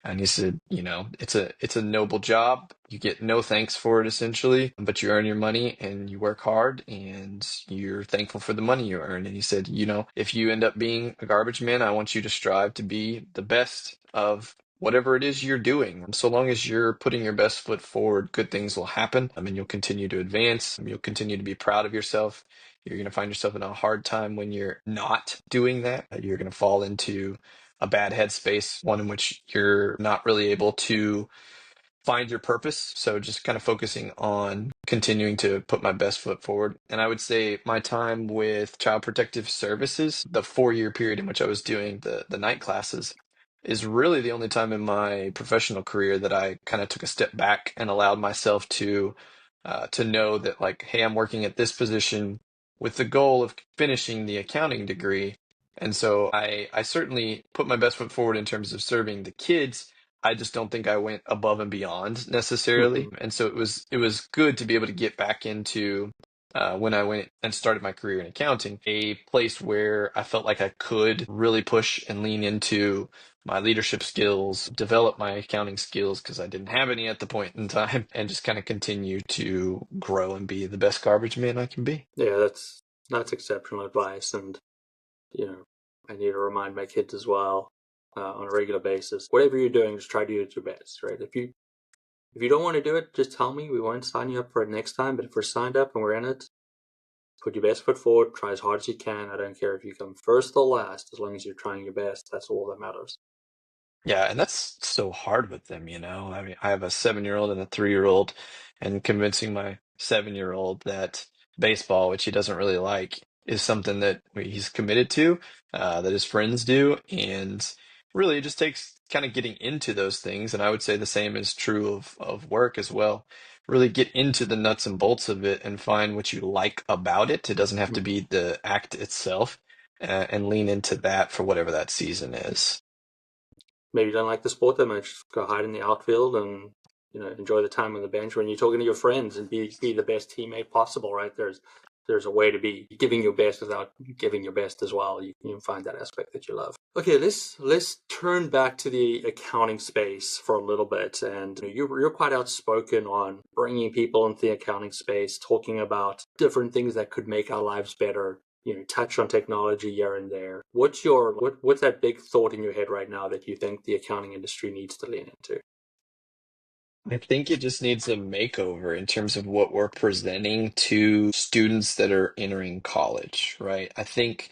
And he said, it's a noble job. You get no thanks for it essentially, but you earn your money and you work hard and you're thankful for the money you earn. And he said, if you end up being a garbage man, I want you to strive to be the best of whatever it is you're doing. So long as you're putting your best foot forward, good things will happen. I mean, you'll continue to advance. You'll continue to be proud of yourself. You're going to find yourself in a hard time when you're not doing that. You're going to fall into a bad headspace, one in which you're not really able to find your purpose. So just kind of focusing on continuing to put my best foot forward. And I would say my time with Child Protective Services, the 4-year period in which I was doing the night classes, is really the only time in my professional career that I kind of took a step back and allowed myself to know that like, hey, I'm working at this position with the goal of finishing the accounting degree. And so I certainly put my best foot forward in terms of serving the kids. I just don't think I went above and beyond necessarily. Mm-hmm. And so it was good to be able to get back into when I went and started my career in accounting, a place where I felt like I could really push and lean into my leadership skills, develop my accounting skills because I didn't have any at the point in time, and just kind of continue to grow and be the best garbage man I can be. Yeah, that's exceptional advice, and I need to remind my kids as well on a regular basis. Whatever you're doing, just try to do it your best, right? If you don't want to do it, just tell me. We won't sign you up for it next time. But if we're signed up and we're in it, put your best foot forward. Try as hard as you can. I don't care if you come first or last, as long as you're trying your best. That's all that matters. Yeah, and that's so hard with them. I mean, I have a 7-year-old and a 3-year-old, and convincing my 7-year-old that baseball, which he doesn't really like, is something that he's committed to, that his friends do. And really, it just takes kind of getting into those things. And I would say the same is true of work as well. Really get into the nuts and bolts of it and find what you like about it. It doesn't have to Mhm. be the act itself, and lean into that for whatever that season is. Maybe you don't like the sport that much. Go hide in the outfield and enjoy the time on the bench when you're talking to your friends and be the best teammate possible. Right? There's a way to be giving your best without giving your best as well. You can find that aspect that you love. Okay, let's turn back to the accounting space for a little bit. And you're quite outspoken on bringing people into the accounting space, talking about different things that could make our lives better. Touch on technology here and there. What's that big thought in your head right now that you think the accounting industry needs to lean into? I think it just needs a makeover in terms of what we're presenting to students that are entering college, right? I think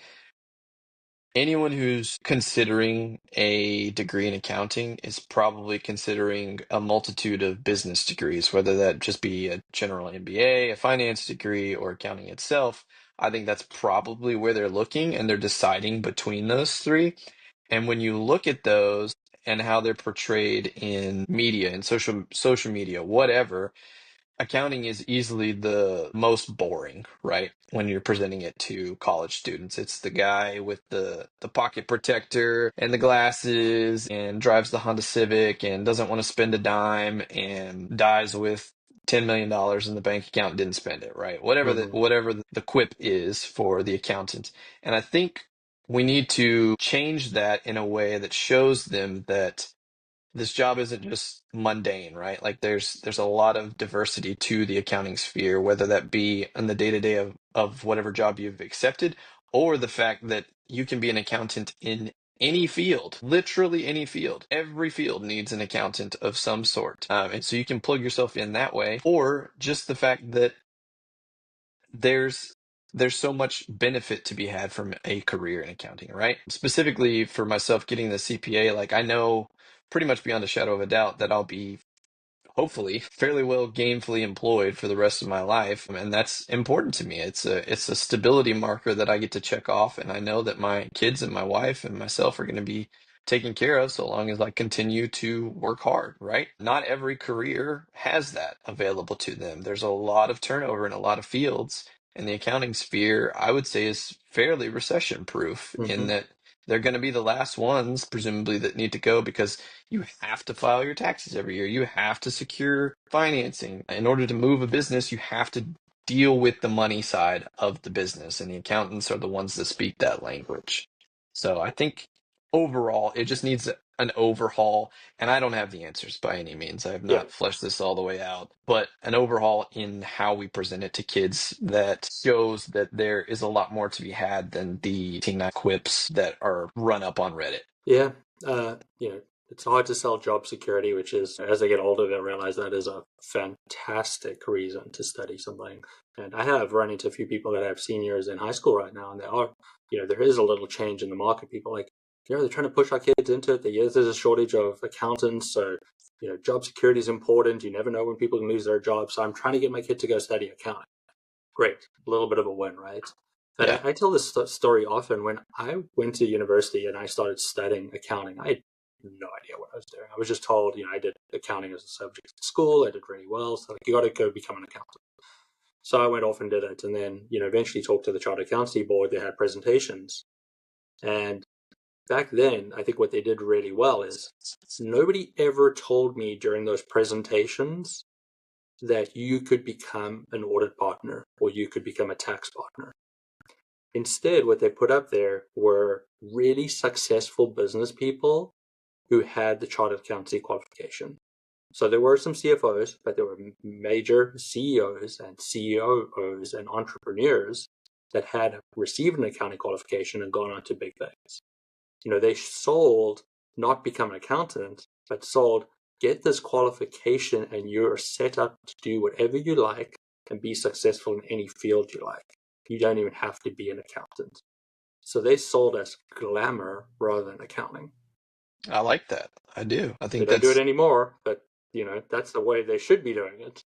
anyone who's considering a degree in accounting is probably considering a multitude of business degrees, whether that just be a general MBA, a finance degree, or accounting itself. I think that's probably where they're looking and they're deciding between those three. And when you look at those and how they're portrayed in media and social media, whatever, accounting is easily the most boring, right? When you're presenting it to college students, it's the guy with the pocket protector and the glasses and drives the Honda Civic and doesn't want to spend a dime and dies with $10 million in the bank account and didn't spend it, right? Mm-hmm. Whatever the quip is for the accountant. And I think we need to change that in a way that shows them that this job isn't just mundane, right? Like there's a lot of diversity to the accounting sphere, whether that be in the day-to-day of whatever job you've accepted, or the fact that you can be an accountant in any field, literally any field. Every field needs an accountant of some sort. And so you can plug yourself in that way, or just the fact that there's there's so much benefit to be had from a career in accounting, right? Specifically for myself getting the CPA, like I know pretty much beyond a shadow of a doubt that I'll be hopefully fairly well gainfully employed for the rest of my life, and that's important to me. It's a stability marker that I get to check off, and I know that my kids and my wife and myself are going to be taken care of so long as I continue to work hard, right? Not every career has that available to them. There's a lot of turnover in a lot of fields, And the accounting sphere, I would say, is fairly recession proof in Hmm. that they're going to be the last ones, presumably, that need to go because you have to file your taxes every year. You have to secure financing. In order to move a business, you have to deal with the money side of the business, and the accountants are the ones that speak that language. So I think overall, it just needs an overhaul. And I don't have the answers by any means. I have Yeah. not fleshed this all the way out, but an overhaul in how we present it to kids that shows that there is a lot more to be had than the teen quips that are run up on Reddit. Yeah. It's hard to sell job security, which is, as they get older, they realize that is a fantastic reason to study something. And I have run into a few people that have seniors in high school right now, and there is a little change in the market. People like, they're trying to push our kids into it. There's a shortage of accountants, so, job security is important. You never know when people can lose their jobs. So I'm trying to get my kid to go study accounting. Great, a little bit of a win, right? But Yeah. I tell this story often. When I went to university and I started studying accounting, I had no idea what I was doing. I was just told, I did accounting as a subject at school. I did really well. So, you got to go become an accountant. So I went off and did it. And then, eventually talked to the Chartered Accountancy Board. They had presentations. And back then, I think what they did really well is nobody ever told me during those presentations that you could become an audit partner or you could become a tax partner. Instead, what they put up there were really successful business people who had the chartered accountancy qualification. So there were some CFOs, but there were major CEOs and CEOs and entrepreneurs that had received an accounting qualification and gone on to big things. They sold not become an accountant, but sold get this qualification and you're set up to do whatever you like and be successful in any field you like. You don't even have to be an accountant. So they sold us glamour rather than accounting. I like that. I do. I They think don't do it that's anymore, but that's the way they should be doing it.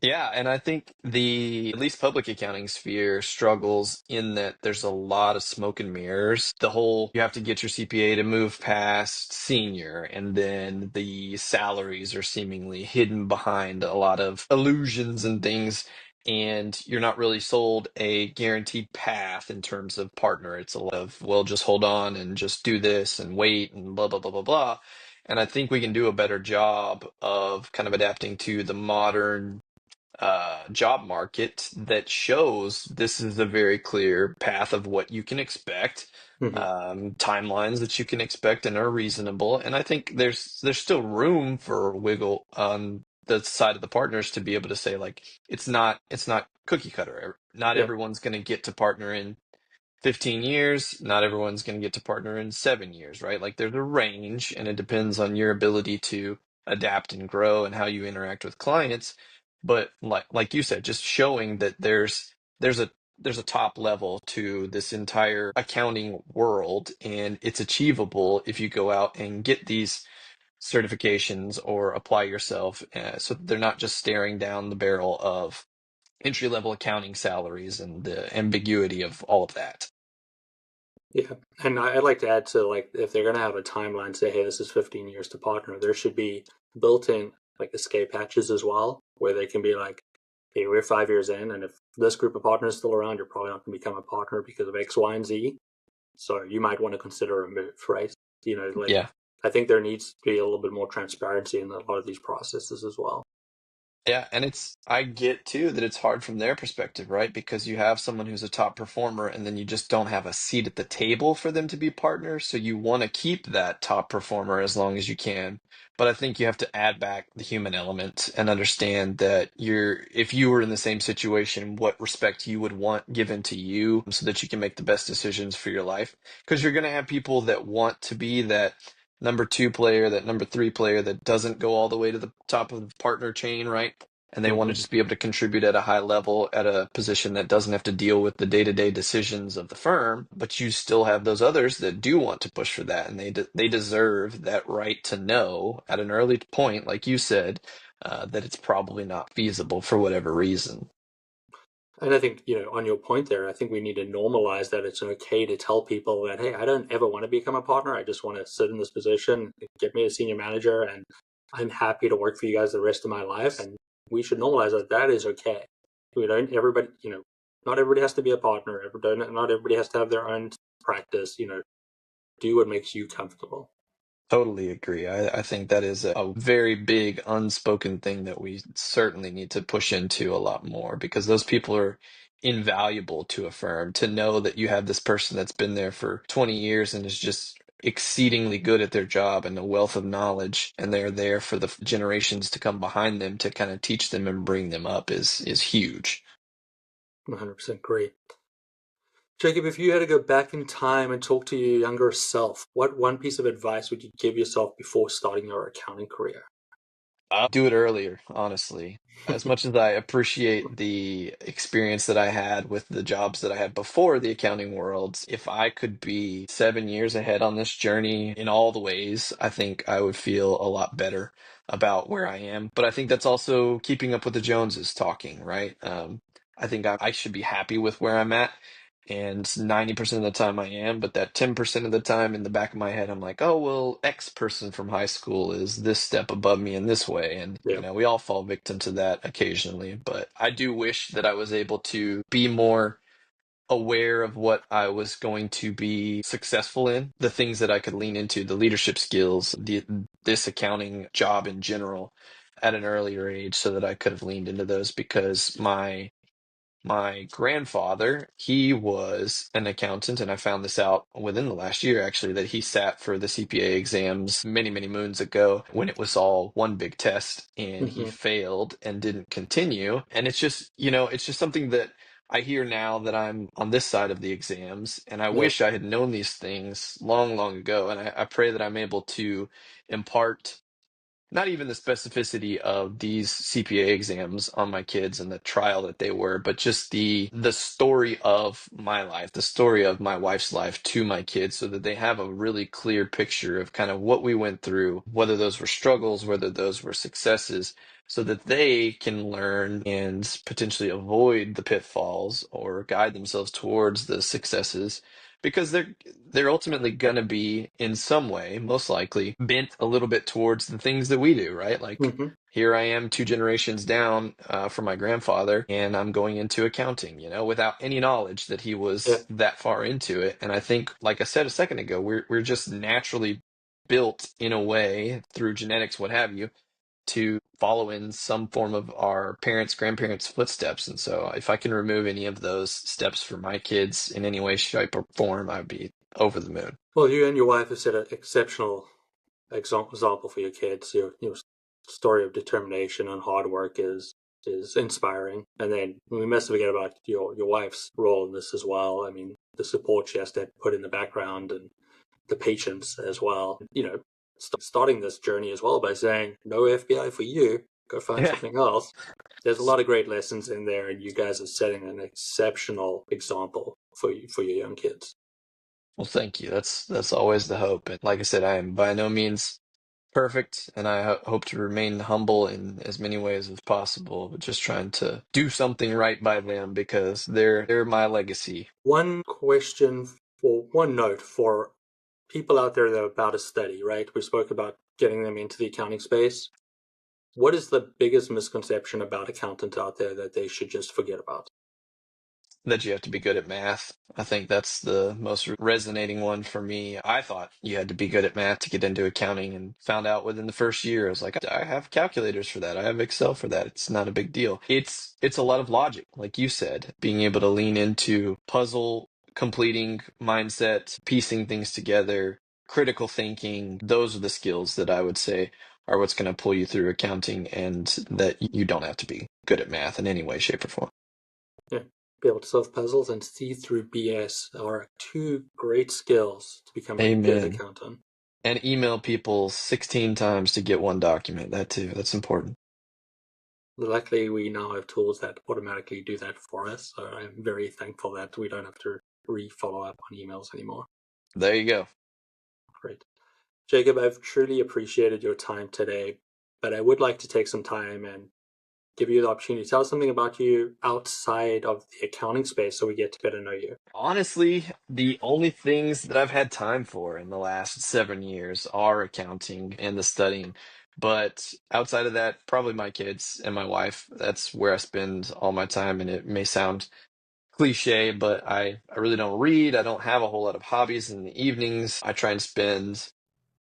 Yeah, and I think the at least public accounting sphere struggles in that there's a lot of smoke and mirrors. The whole you have to get your CPA to move past senior, and then the salaries are seemingly hidden behind a lot of illusions and things, and you're not really sold a guaranteed path in terms of partner. It's a lot of, well, just hold on and just do this and wait and blah blah blah blah blah. And I think we can do a better job of kind of adapting to the modern job market that shows this is a very clear path of what you can expect, Mm-hmm. timelines that you can expect and are reasonable. And I think there's still room for wiggle on the side of the partners to be able to say like it's not cookie cutter. Not Yeah. everyone's going to get to partner in 15 years. Not everyone's going to get to partner in 7 years, right? Like there's a range, and it depends on your ability to adapt and grow and how you interact with clients. But like you said, just showing that there's a there's a top level to this entire accounting world, and it's achievable if you go out and get these certifications or apply yourself, so that they're not just staring down the barrel of entry level accounting salaries and the ambiguity of all of that. Yeah, and I'd like to add to, like, if they're going to have a timeline, say, hey, this is 15 years to partner, there should be built-in like escape hatches as well, where they can be like, hey, we're 5 years in, and if this group of partners is still around, you're probably not going to become a partner because of X, Y, and Z. So you might want to consider a move, right? Like, Yeah. I think there needs to be a little bit more transparency in a lot of these processes as well. Yeah, and I get too that it's hard from their perspective, right? Because you have someone who's a top performer and then you just don't have a seat at the table for them to be partners. So you want to keep that top performer as long as you can. But I think you have to add back the human element and understand that if you were in the same situation, what respect you would want given to you so that you can make the best decisions for your life. Because you're going to have people that want to be that number two player, that number three player that doesn't go all the way to the top of the partner chain, right? And they want to Hmm. just be able to contribute at a high level at a position that doesn't have to deal with the day-to-day decisions of the firm. But you still have those others that do want to push for that, and they deserve that right to know at an early point, like you said, that it's probably not feasible for whatever reason. And I think, on your point there, I think we need to normalize that it's okay to tell people that, hey, I don't ever want to become a partner. I just want to sit in this position, get me a senior manager, and I'm happy to work for you guys the rest of my life. And we should normalize that that is okay. We don't, everybody, not everybody has to be a partner. Not everybody has to have their own practice. Do what makes you comfortable. Totally agree. I think that is a very big unspoken thing that we certainly need to push into a lot more, because those people are invaluable to a firm. To know that you have this person that's been there for 20 years and is just exceedingly good at their job and a wealth of knowledge, and they're there for the generations to come behind them to kind of teach them and bring them up is huge. 100% agree. Jacob, if you had to go back in time and talk to your younger self, what one piece of advice would you give yourself before starting your accounting career? I'll do it earlier, honestly. As much as I appreciate the experience that I had with the jobs that I had before the accounting world, if I could be 7 years ahead on this journey in all the ways, I think I would feel a lot better about where I am. But I think that's also keeping up with the Joneses talking, right? I think I should be happy with where I'm at. And 90% of the time I am, but that 10% of the time in the back of my head, I'm like, oh, well, X person from high school is this step above me in this way. And, Yeah. we all fall victim to that occasionally. But I do wish that I was able to be more aware of what I was going to be successful in, the things that I could lean into, the leadership skills, this accounting job in general at an earlier age, so that I could have leaned into those, because my grandfather, he was an accountant, and I found this out within the last year, actually, that he sat for the CPA exams many, many moons ago when it was all one big test, and he Mm-hmm. failed and didn't continue. And it's just something that I hear now that I'm on this side of the exams, and I Yeah. wish I had known these things long, long ago. And I pray that I'm able to impart not even the specificity of these CPA exams on my kids and the trial that they were, but just the story of my life, the story of my wife's life to my kids, so that they have a really clear picture of kind of what we went through, whether those were struggles, whether those were successes, so that they can learn and potentially avoid the pitfalls or guide themselves towards the successes, because they're ultimately going to be in some way, most likely, bent a little bit towards the things that we do, right? Like, Mm-hmm. here I am 2 generations down from my grandfather, and I'm going into accounting, without any knowledge that he Yeah. was that far into it. And I think, like I said a second ago, we're just naturally built in a way through genetics, what have you, to follow in some form of our parents, grandparents' footsteps. And so if I can remove any of those steps for my kids in any way, shape, or form, I'd be over the moon. Well, you and your wife have set an exceptional example for your kids. Your story of determination and hard work is inspiring. And then we must forget about your wife's role in this as well. I mean, the support she has to put in the background and the patience as well. Starting this journey as well by saying no FBI for you, go find Yeah. something else. There's a lot of great lessons in there, and you guys are setting an exceptional example for your young kids. Well, thank you. That's always the hope. And like I said, I am by no means perfect, and I hope to remain humble in as many ways as possible, but just trying to do something right by them, because they're my legacy. One question, or one note for people out there that are about to study, right? We spoke about getting them into the accounting space. What is the biggest misconception about accountants out there that they should just forget about? That you have to be good at math. I think that's the most resonating one for me. I thought you had to be good at math to get into accounting, and found out within the first year, I was like, I have calculators for that. I have Excel for that. It's not a big deal. It's a lot of logic, like you said, being able to lean into puzzle completing mindset, piecing things together, critical thinking. Those are the skills that I would say are what's going to pull you through accounting, and that you don't have to be good at math in any way, shape, or form. Yeah. Be able to solve puzzles and see through BS are two great skills to become a good Amen. accountant. And email people 16 times to get one document. That too. That's important. Luckily, we now have tools that automatically do that for us. So I'm very thankful that we don't have to re-follow up on emails anymore. There you go. Great. Jacob, I've truly appreciated your time today, but I would like to take some time and give you the opportunity to tell us something about you outside of the accounting space so we get to better know you. Honestly, the only things that I've had time for in the last 7 years are accounting and the studying. But outside of that, probably my kids and my wife. That's where I spend all my time. And it may sound cliche, but I really don't read. I don't have a whole lot of hobbies in the evenings. I try and spend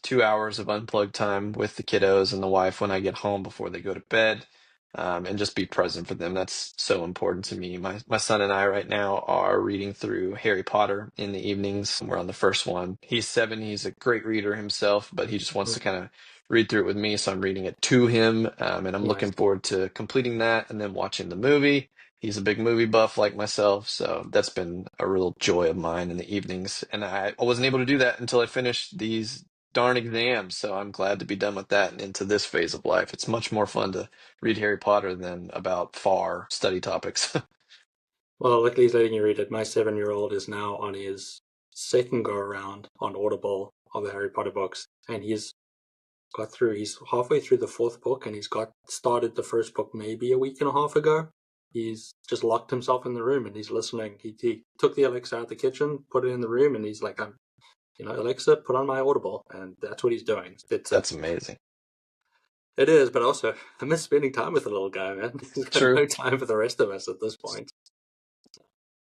2 hours of unplugged time with the kiddos and the wife when I get home before they go to bed, and just be present for them. That's so important to me. My son and I right now are reading through Harry Potter in the evenings. We're on the first one. He's 7. He's a great reader himself, but he just wants to kind of read through it with me, so I'm reading it to him, and I'm Nice. looking forward to completing that and then watching the movie. He's a big movie buff like myself, so that's been a real joy of mine in the evenings. And I wasn't able to do that until I finished these darn exams, so I'm glad to be done with that and into this phase of life. It's much more fun to read Harry Potter than about far study topics. Well, luckily he's letting you read it. My 7-year-old is now on his second go around on Audible of the Harry Potter books, and he's halfway through the fourth book, and he's got started the first book maybe a week and a half ago. He's just locked himself in the room and he's listening. He took the Alexa out of the kitchen, put it in the room, and he's like, Alexa, put on my Audible, and that's what he's doing. That's amazing. It is, but also I miss spending time with the little guy, man. He's got True. no time for the rest of us at this point.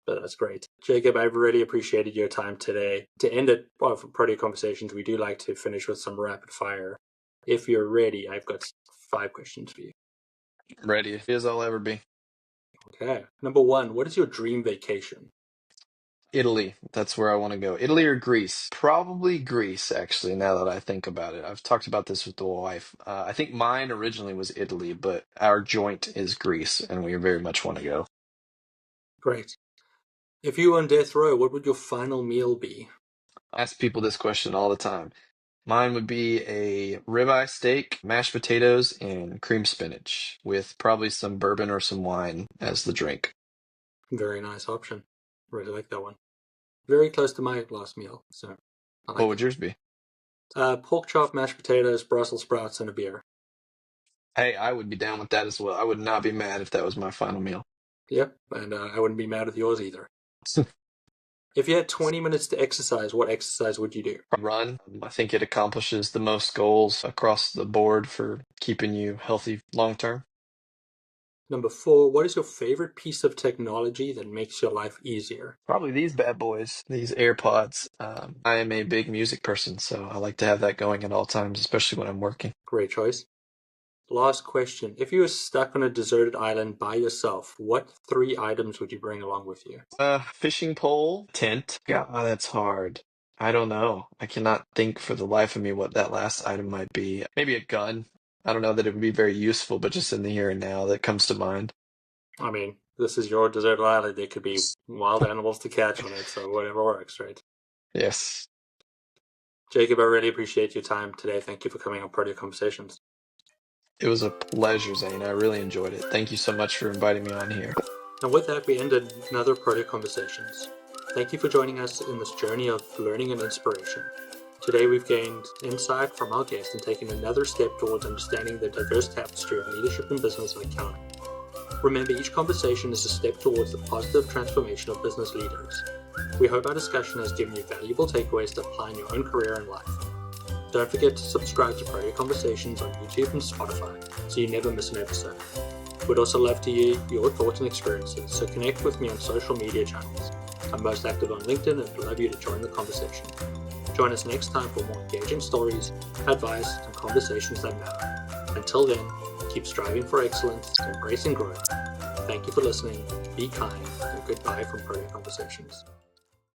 But that's great. Jacob, I've really appreciated your time today. To end it, for Protea Conversations, we do like to finish with some rapid fire. If you're ready, I've got 5 questions for you. Ready as I'll ever be. Okay. Number 1, what is your dream vacation? Italy. That's where I want to go. Italy or Greece? Probably Greece, actually, now that I think about it. I've talked about this with the wife. I think mine originally was Italy, but our joint is Greece, and we very much want to go. Great. If you were on death row, what would your final meal be? I ask people this question all the time. Mine would be a ribeye steak, mashed potatoes, and cream spinach, with probably some bourbon or some wine as the drink. Very nice option. Really like that one. Very close to my last meal, so I like What would yours be? pork chop, mashed potatoes, Brussels sprouts, and a beer. Hey, I would be down with that as well. I would not be mad if that was my final meal. Yep, and I wouldn't be mad with yours either. If you had 20 minutes to exercise, what exercise would you do? Run. I think it accomplishes the most goals across the board for keeping you healthy long term. Number 4, what is your favorite piece of technology that makes your life easier? Probably these bad boys, these AirPods. I am a big music person, so I like to have that going at all times, especially when I'm working. Great choice. Last question. If you were stuck on a deserted island by yourself, what 3 items would you bring along with you? Fishing pole, tent. God, that's hard. I don't know. I cannot think for the life of me what that last item might be. Maybe a gun. I don't know that it would be very useful, but just in the here and now, that comes to mind. I mean, this is your deserted island. There could be wild animals to catch on it, so whatever works, right? Yes. Jacob, I really appreciate your time today. Thank you for coming on Protea Conversations. It was a pleasure, Zane. I really enjoyed it. Thank you so much for inviting me on here. And with that, we ended another Protea Conversations. Thank you for joining us in this journey of learning and inspiration. Today, we've gained insight from our guest and taken another step towards understanding the diverse tapestry of leadership in business and accounting. Remember, each conversation is a step towards the positive transformation of business leaders. We hope our discussion has given you valuable takeaways to apply in your own career and life. Don't forget to subscribe to Protea Conversations on YouTube and Spotify so you never miss an episode. We'd also love to hear your thoughts and experiences, so connect with me on social media channels. I'm most active on LinkedIn and would love you to join the conversation. Join us next time for more engaging stories, advice, and conversations that matter. Until then, keep striving for excellence, embracing growth. Thank you for listening, be kind, and goodbye from Protea Conversations.